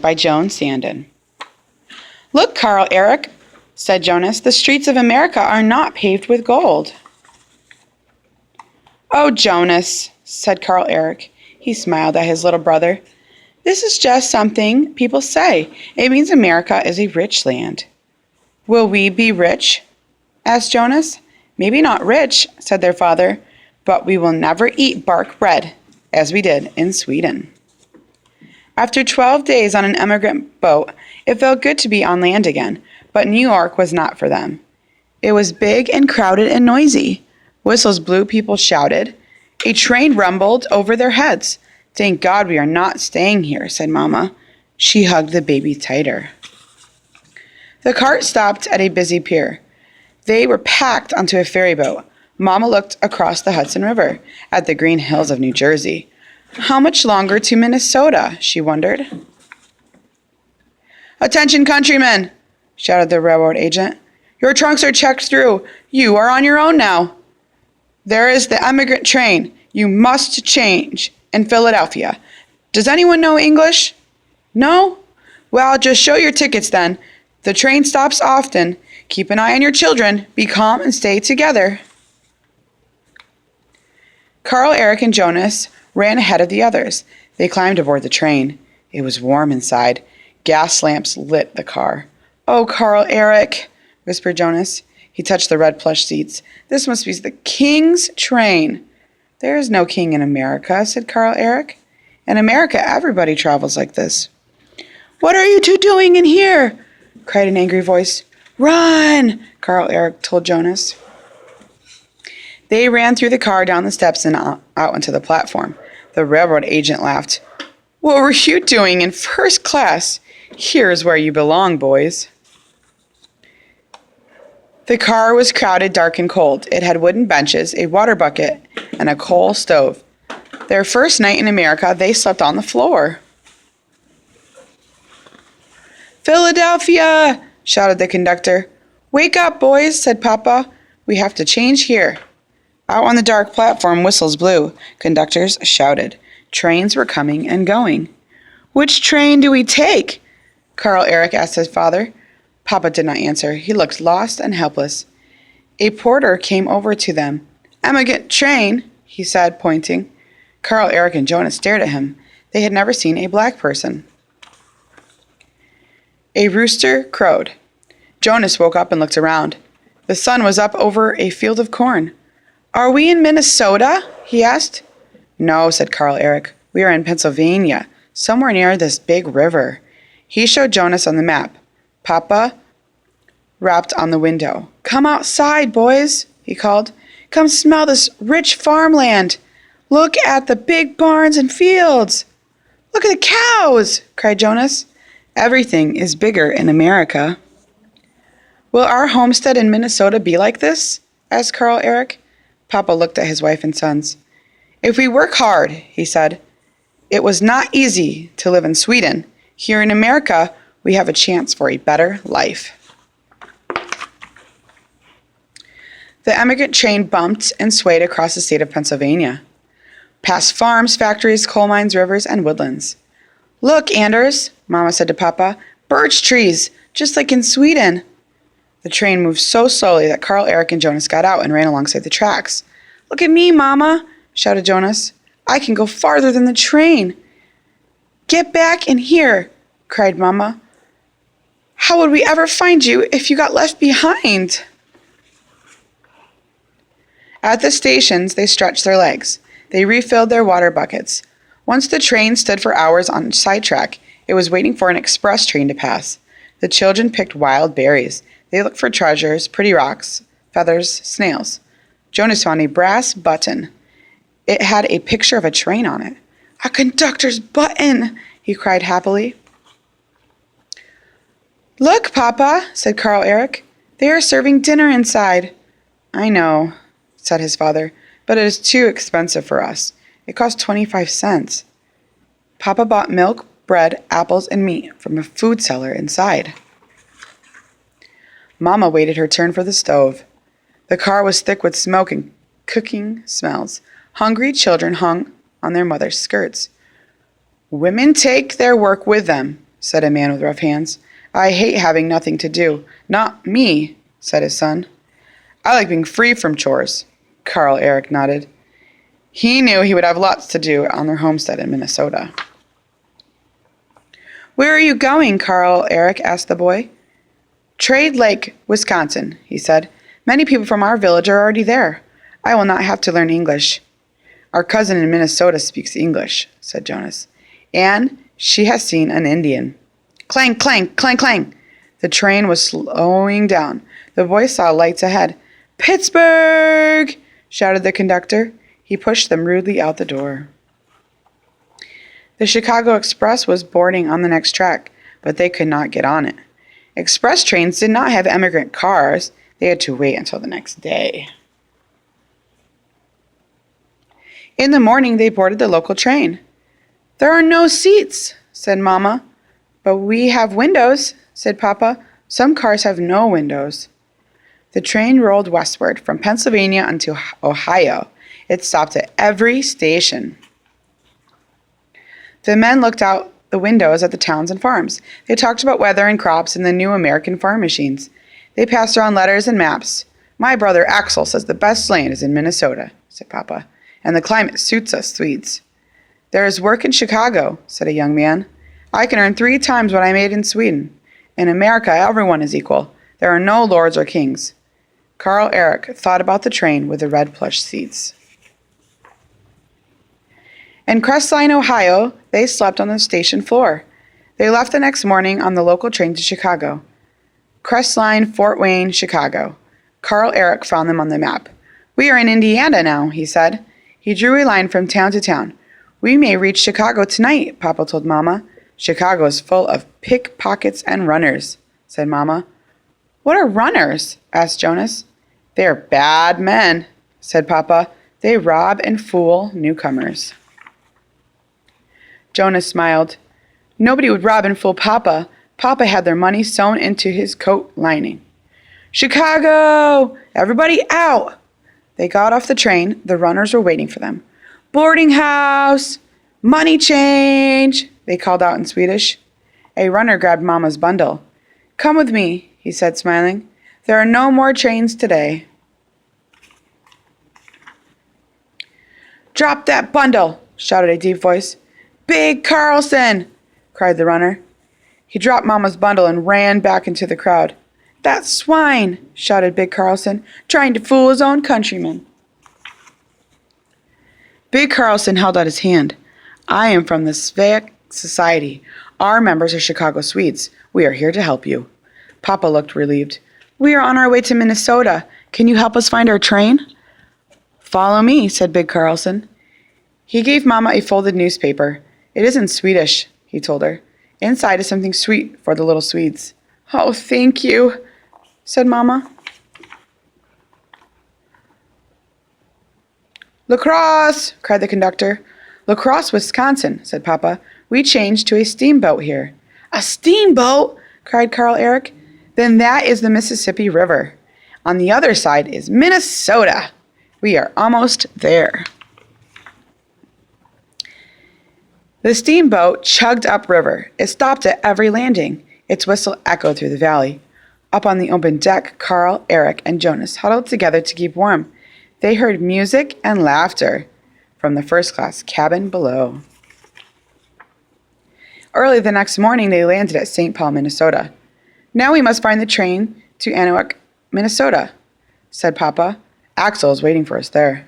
by Joan Sandin. Look, Carl Eric, said Jonas, the streets of America are not paved with gold. Oh, Jonas, said Carl Eric. He smiled at his little brother. This is just something people say. It means America is a rich land. Will we be rich? Asked Jonas. Maybe not rich, said their father, but we will never eat bark bread, as we did in Sweden. After 12 days on an emigrant boat, it felt good to be on land again, but New York was not for them. It was big and crowded and noisy. Whistles blew, people shouted. A train rumbled over their heads. Thank God we are not staying here, said Mama. She hugged the baby tighter. The cart stopped at a busy pier. They were packed onto a ferry boat. Mama looked across the Hudson River at the green hills of New Jersey. How much longer to Minnesota, she wondered. Attention, countrymen, shouted the railroad agent. Your trunks are checked through. You are on your own now. There is the Immigrant Train. You must change in Philadelphia. Does anyone know English? No? Well, just show your tickets then. The train stops often. Keep an eye on your children. Be calm and stay together. Carl, Eric, and Jonas ran ahead of the others. They climbed aboard the train. It was warm inside. Gas lamps lit the car. Oh, Carl, Eric, whispered Jonas. He touched the red plush seats. This must be the king's train. There is no king in America, said Carl Eric. In America, everybody travels like this. What are you two doing in here? Cried an angry voice. Run, Carl Eric told Jonas. They ran through the car, down the steps, and out onto the platform. The railroad agent laughed. What were you doing in first class? Here's where you belong, boys. The car was crowded, dark, and cold. It had wooden benches, a water bucket, and a coal stove. Their first night in America, they slept on the floor. Philadelphia, shouted the conductor. Wake up, boys, said Papa. We have to change here. Out on the dark platform, whistles blew. Conductors shouted. Trains were coming and going. Which train do we take? Carl Eric asked his father. Papa did not answer. He looked lost and helpless. A porter came over to them. Immigrant Train, he said, pointing. Carl, Eric, and Jonas stared at him. They had never seen a black person. A rooster crowed. Jonas woke up and looked around. The sun was up over a field of corn. Are we in Minnesota? He asked. No, said Carl Eric. We are in Pennsylvania, somewhere near this big river. He showed Jonas on the map. Papa rapped on the window. Come outside, boys, he called. Come smell this rich farmland. Look at the big barns and fields. Look at the cows, cried Jonas. Everything is bigger in America. Will our homestead in Minnesota be like this? Asked Carl Eric. Papa looked at his wife and sons. If we work hard, he said. It was not easy to live in Sweden. Here in America, we have a chance for a better life. The emigrant train bumped and swayed across the state of Pennsylvania, past farms, factories, coal mines, rivers, and woodlands. Look, Anders, Mama said to Papa, birch trees, just like in Sweden. The train moved so slowly that Carl, Eric, and Jonas got out and ran alongside the tracks. Look at me, Mama, shouted Jonas. I can go farther than the train. Get back in here, cried Mama. How would we ever find you if you got left behind? At the stations, they stretched their legs. They refilled their water buckets. Once the train stood for hours on a sidetrack, it was waiting for an express train to pass. The children picked wild berries. They looked for treasures, pretty rocks, feathers, snails. Jonas found a brass button. It had a picture of a train on it. A conductor's button, he cried happily. Look, Papa, said Carl Eric. They are serving dinner inside. I know, said his father, but it is too expensive for us. It cost 25 cents. Papa bought milk, bread, apples, and meat from a food cellar inside. Mama waited her turn for the stove. The car was thick with smoke and cooking smells. Hungry children hung on their mother's skirts. Women take their work with them, said a man with rough hands. I hate having nothing to do. Not me, said his son. I like being free from chores. Carl Eric nodded. He knew he would have lots to do on their homestead in Minnesota. Where are you going, Carl Eric asked the boy. Trade Lake, Wisconsin, he said. Many people from our village are already there. I will not have to learn English. Our cousin in Minnesota speaks English, said Jonas. And she has seen an Indian. Clang, clang, clang, clang. The train was slowing down. The boy saw lights ahead. Pittsburgh! Shouted the conductor. He pushed them rudely out the door. The Chicago Express was boarding on the next track, but they could not get on it. Express trains did not have immigrant cars. They had to wait until the next day. In the morning, they boarded the local train. There are no seats, said Mama. But we have windows, said Papa. Some cars have no windows. The train rolled westward from Pennsylvania until Ohio. It stopped at every station. The men looked out the windows at the towns and farms. They talked about weather and crops and the new American farm machines. They passed around letters and maps. My brother Axel says the best land is in Minnesota, said Papa, and the climate suits us Swedes. There is work in Chicago, said a young man. I can earn 3 times what I made in Sweden. In America, everyone is equal. There are no lords or kings. Carl Eric thought about the train with the red plush seats. In Crestline, Ohio, they slept on the station floor. They left the next morning on the local train to Chicago. Crestline, Fort Wayne, Chicago. Carl Eric found them on the map. We are in Indiana now, he said. He drew a line from town to town. We may reach Chicago tonight, Papa told Mama. Chicago is full of pickpockets and runners, said Mama. What are runners? Asked Jonas. They are bad men, said Papa. They rob and fool newcomers. Jonas smiled. Nobody would rob and fool Papa. Papa had their money sewn into his coat lining. Chicago! Everybody out! They got off the train. The runners were waiting for them. Boarding house! Money change! They called out in Swedish. A runner grabbed Mama's bundle. Come with me, he said, smiling. There are no more trains today. Drop that bundle, shouted a deep voice. Big Carlson, cried the runner. He dropped Mama's bundle and ran back into the crowd. That swine, shouted Big Carlson, trying to fool his own countrymen. Big Carlson held out his hand. I am from the Svea Society. Our members are Chicago Swedes. We are here to help you. Papa looked relieved. We are on our way to Minnesota. Can you help us find our train? Follow me, said Big Carlson. He gave Mama a folded newspaper. It is in Swedish, he told her. Inside is something sweet for the little Swedes. Oh, thank you, said Mama. La Crosse, cried the conductor. La Crosse, Wisconsin, said Papa. We changed to a steamboat here. A steamboat, cried Carl Eric. Then that is the Mississippi River. On the other side is Minnesota. We are almost there. The steamboat chugged upriver. It stopped at every landing. Its whistle echoed through the valley. Up on the open deck, Carl, Eric, and Jonas huddled together to keep warm. They heard music and laughter from the first-class cabin below. Early the next morning, they landed at St. Paul, Minnesota. Now we must find the train to Anahuac, Minnesota, said Papa. Axel is waiting for us there.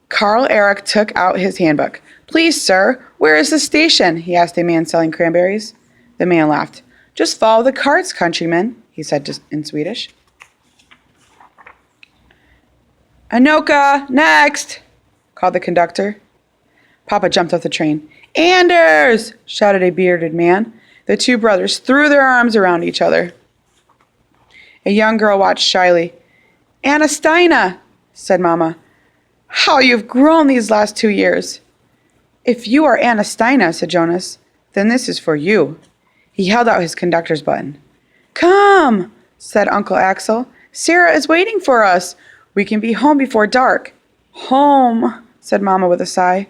Carl Eric took out his handbook. Please, sir, where is the station? He asked a man selling cranberries. The man laughed. Just follow the carts, countryman, he said in Swedish. Anoka, next, called the conductor. Papa jumped off the train. Anders! Shouted a bearded man. The two brothers threw their arms around each other. A young girl watched shyly. Anna Steina, said Mama. How you've grown these last 2 years. If you are Anna Steina, said Jonas, then this is for you. He held out his conductor's button. Come, said Uncle Axel. Sarah is waiting for us. We can be home before dark. Home, said Mama with a sigh.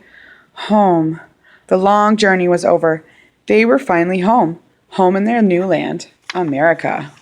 Home. The long journey was over. They were finally home in their new land, America.